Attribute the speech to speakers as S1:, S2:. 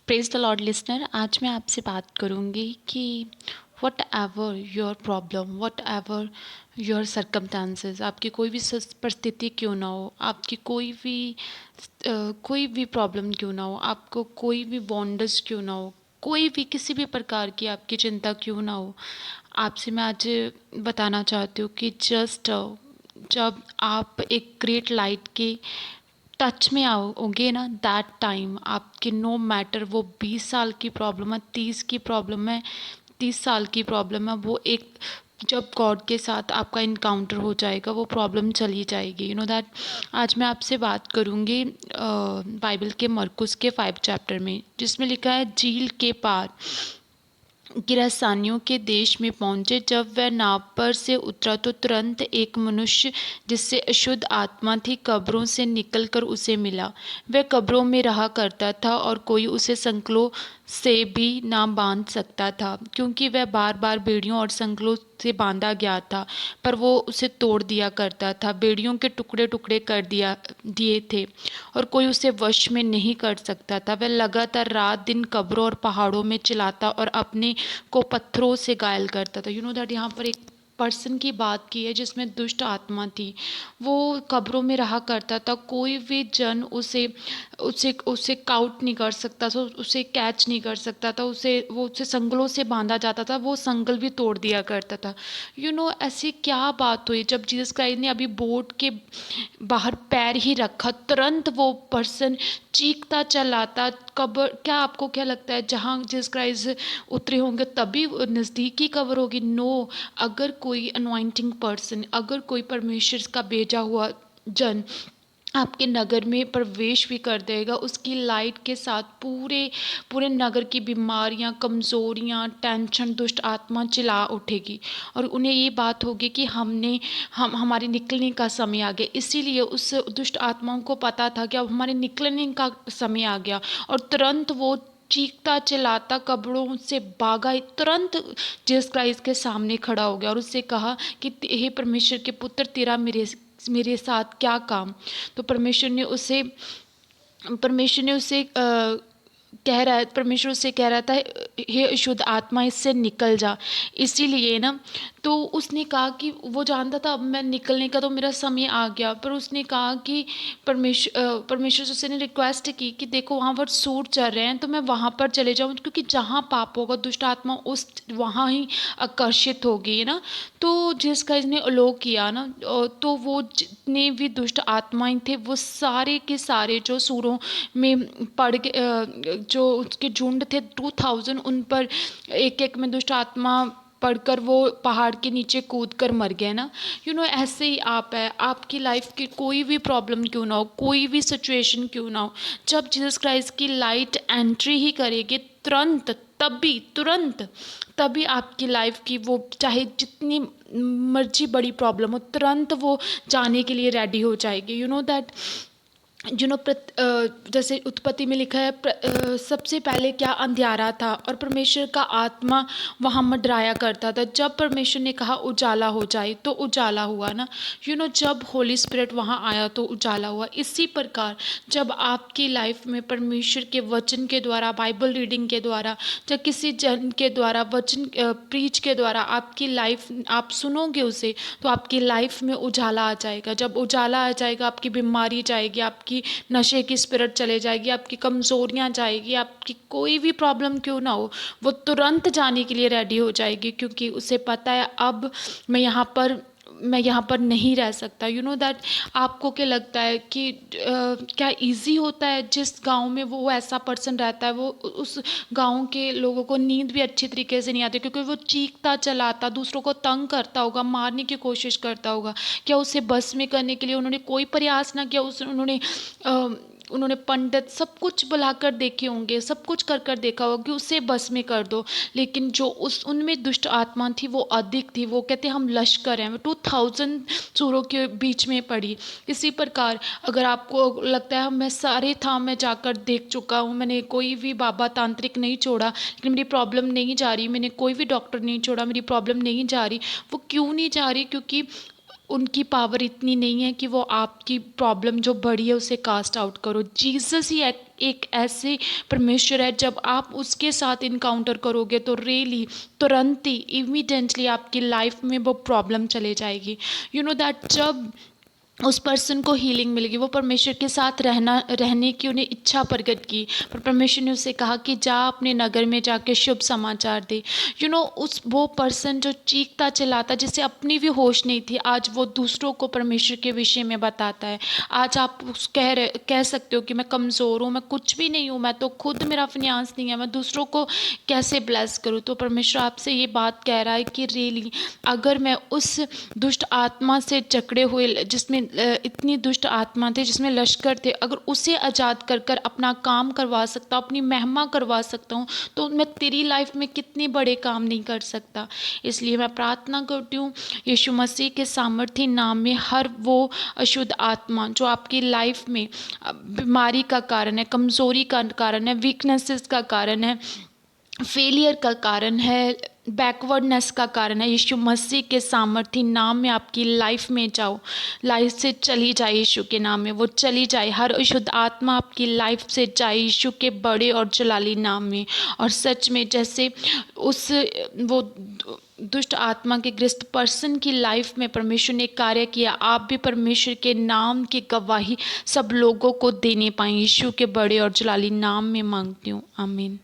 S1: Praise the Lord listener. आज मैं आपसे बात करूंगी कि what ever your problem, what ever your circumstances, आपकी कोई भी परिस्थिति क्यों ना हो, आपकी कोई भी प्रॉब्लम क्यों ना हो, आपको कोई भी बॉन्डस क्यों ना हो, कोई भी किसी भी प्रकार की आपकी चिंता क्यों ना हो, आपसे मैं आज बताना चाहती हूँ कि जस्ट जब आप एक ग्रेट लाइट के टच में आओगे ना, दैट टाइम आपके नो मैटर वो 20 साल की प्रॉब्लम है, 30 की प्रॉब्लम है, 30 साल की प्रॉब्लम है, वो एक जब गॉड के साथ आपका इनकाउंटर हो जाएगा वो प्रॉब्लम चली जाएगी। You know that. आज मैं आपसे बात करूँगी बाइबल के मरकुस के 5 चैप्टर में, जिसमें लिखा है झील के पार गिरासानियों के देश में पहुंचे। जब वह नाव पर से उतरा तो तुरंत एक मनुष्य जिससे अशुद्ध आत्मा थी कब्रों से निकलकर उसे मिला। वह कब्रों में रहा करता था और कोई उसे संकलों से भी ना बांध सकता था, क्योंकि वह बार बार बेड़ियों और संकलों से बांधा गया था, पर वो उसे तोड़ दिया करता था, बेड़ियों के टुकड़े टुकड़े कर दिए थे और कोई उसे वश में नहीं कर सकता था। वह लगातार रात दिन कब्रों और पहाड़ों में चिल्लाता और अपने को पत्थरों से घायल करता था। You know that. यहाँ पर एक पर्सन की बात की है जिसमें दुष्ट आत्मा थी। वो कब्रों में रहा करता था, कोई भी जन उसे उसे उसे काउट नहीं कर सकता था, उसे कैच नहीं कर सकता था, उसे संगलों से बांधा जाता था, वो संगल भी तोड़ दिया करता था। यू नो, ऐसी क्या बात हुई जब जीसस क्राइस्ट ने अभी बोट के बाहर पैर ही रखा, तुरंत वो पर्सन चीखता चलाता। कब्र, क्या आपको क्या लगता है जहाँ जीसस क्राइस्ट उतरे होंगे तभी नज़दीकी कब्र होगी? नो। अगर कोई अनॉइंटिंग पर्सन, अगर कोई परमेश्वर का भेजा हुआ जन आपके नगर में प्रवेश भी कर देगा, उसकी लाइट के साथ पूरे पूरे नगर की बीमारियां, कमज़ोरियां, टेंशन, दुष्ट आत्मा चिल्ला उठेगी और उन्हें ये बात होगी कि हम हमारे निकलने का समय आ गया। इसीलिए उस दुष्ट आत्माओं को पता था कि अब हमारे निकलने का समय आ गया और तुरंत वो चीखता चिल्लाता कब्रों से भागा, तुरंत जीसस क्राइस्ट के सामने खड़ा हो गया और उससे कहा कि हे परमेश्वर के पुत्र, तेरा मेरे मेरे साथ क्या काम। तो परमेश्वर ने उसे परमेश्वर उससे कह रहा था, हे अशुद्ध आत्मा इससे निकल जा। इसीलिए ना, तो उसने कहा कि वो जानता था अब मैं निकलने का तो मेरा समय आ गया, पर उसने कहा कि परमेश्वर से ने रिक्वेस्ट की कि देखो वहाँ पर सूर चल रहे हैं तो मैं वहाँ पर चले जाऊँ, क्योंकि जहाँ पाप होगा दुष्ट आत्मा उस वहाँ ही आकर्षित होगी ना। तो जिसका इसने अलो किया ना, तो वो जितने भी दुष्ट आत्माएं थे वो सारे के सारे जो सूरों में पड़ के जो उसके झुंड थे 2000, उन पर एक एक में दुष्ट आत्मा पढ़कर वो पहाड़ के नीचे कूद कर मर गए ना। यू नो, ऐसे ही आप है, आपकी लाइफ की कोई भी प्रॉब्लम क्यों ना हो, कोई भी सिचुएशन क्यों ना हो, जब जीसस क्राइस्ट की लाइट एंट्री ही करेगी तुरंत, तभी आपकी लाइफ की वो चाहे जितनी मर्जी बड़ी प्रॉब्लम हो, तुरंत वो जाने के लिए रेडी हो जाएगी। You know that. जैसे उत्पत्ति में लिखा है, सबसे पहले क्या अंधियारा था और परमेश्वर का आत्मा वहाँ मंडराया करता था। जब परमेश्वर ने कहा उजाला हो जाए तो उजाला हुआ ना। जब होली स्पिरिट वहाँ आया तो उजाला हुआ। इसी प्रकार जब आपकी लाइफ में परमेश्वर के वचन के द्वारा, बाइबल रीडिंग के द्वारा, जब किसी जन के द्वारा वचन प्रीच के द्वारा आपकी लाइफ आप सुनोगे उसे, तो आपकी लाइफ में उजाला आ जाएगा। जब उजाला आ जाएगा आपकी बीमारी जाएगी, आपकी नशे की स्पिरिट चले जाएगी, आपकी कमज़ोरियाँ जाएगी, आपकी कोई भी प्रॉब्लम क्यों ना हो वो तुरंत जाने के लिए रेडी हो जाएगी, क्योंकि उसे पता है अब मैं यहाँ पर नहीं रह सकता। You know that. आपको क्या लगता है कि क्या इजी होता है जिस गांव में वो ऐसा पर्सन रहता है, वो उस गांव के लोगों को नींद भी अच्छी तरीके से नहीं आती, क्योंकि वो चीखता चलाता दूसरों को तंग करता होगा, मारने की कोशिश करता होगा। क्या उसे बस में करने के लिए उन्होंने कोई प्रयास ना किया? उन्होंने पंडित सब कुछ बुलाकर देखे होंगे, सब कुछ कर देखा होगा कि उसे बस में कर दो, लेकिन जो उनमें दुष्ट आत्मा थी वो अधिक थी। वो कहते हम लश्कर हैं, 2000 सूरों के बीच में पड़ी। इसी प्रकार अगर आपको लगता है मैं सारे धाम में जाकर देख चुका हूँ, मैंने कोई भी बाबा तांत्रिक नहीं छोड़ा लेकिन मेरी प्रॉब्लम नहीं जा रही, मैंने कोई भी डॉक्टर नहीं छोड़ा, मेरी प्रॉब्लम नहीं जा रही, वो क्यों नहीं जा रही? क्योंकि उनकी पावर इतनी नहीं है कि वो आपकी प्रॉब्लम जो बड़ी है उसे कास्ट आउट करो। जीसस ही एक ऐसे परमेश्वर है, जब आप उसके साथ इनकाउंटर करोगे तो रियली तुरंत ही इमीडिएटली आपकी लाइफ में वो प्रॉब्लम चले जाएगी। यू नो दैट जब उस पर्सन को हीलिंग मिलेगी, वो परमेश्वर के साथ रहने की उन्हें इच्छा प्रकट की, पर परमेश्वर ने उसे कहा कि जा अपने नगर में जाके शुभ समाचार दे। उस वो पर्सन जो चीखता चिल्लाता, जिसे अपनी भी होश नहीं थी, आज वो दूसरों को परमेश्वर के विषय में बताता है। आज आप कह सकते हो कि मैं कमज़ोर हूँ, मैं कुछ भी नहीं हूँ, मैं तो खुद, मेरा फिनांस नहीं है, मैं दूसरों को कैसे ब्लेस करूँ। तो परमेश्वर आपसे ये बात कह रहा है कि रियली अगर मैं उस दुष्ट आत्मा से जकड़े हुए, जिसमें इतनी दुष्ट आत्मा थे, जिसमें लश्कर थे, अगर उसे आज़ाद कर कर अपना काम करवा सकता हूँ, अपनी महिमा करवा सकता हूँ, तो मैं तेरी लाइफ में कितने बड़े काम नहीं कर सकता। इसलिए मैं प्रार्थना करती हूँ यीशु मसीह के सामर्थ्य नाम में, हर वो अशुद्ध आत्मा जो आपकी लाइफ में बीमारी का कारण है, कमज़ोरी का कारण है, वीकनेसेस का कारण है, फेलियर का कारण है, बैकवर्डनेस का कारण है, यीशु मसीह के सामर्थ्य नाम में आपकी लाइफ में जाओ, लाइफ से चली जाए, यीशु के नाम में वो चली जाए, हर अशुद्ध आत्मा आपकी लाइफ से जाए यीशु के बड़े और जलाली नाम में। और सच में जैसे उस वो दुष्ट आत्मा के ग्रस्त पर्सन की लाइफ में परमेश्वर ने कार्य किया, आप भी परमेश्वर के नाम की गवाही सब लोगों को देने पाएं, यीशु के बड़े और जलाली नाम में मांगती हूँ, आमीन।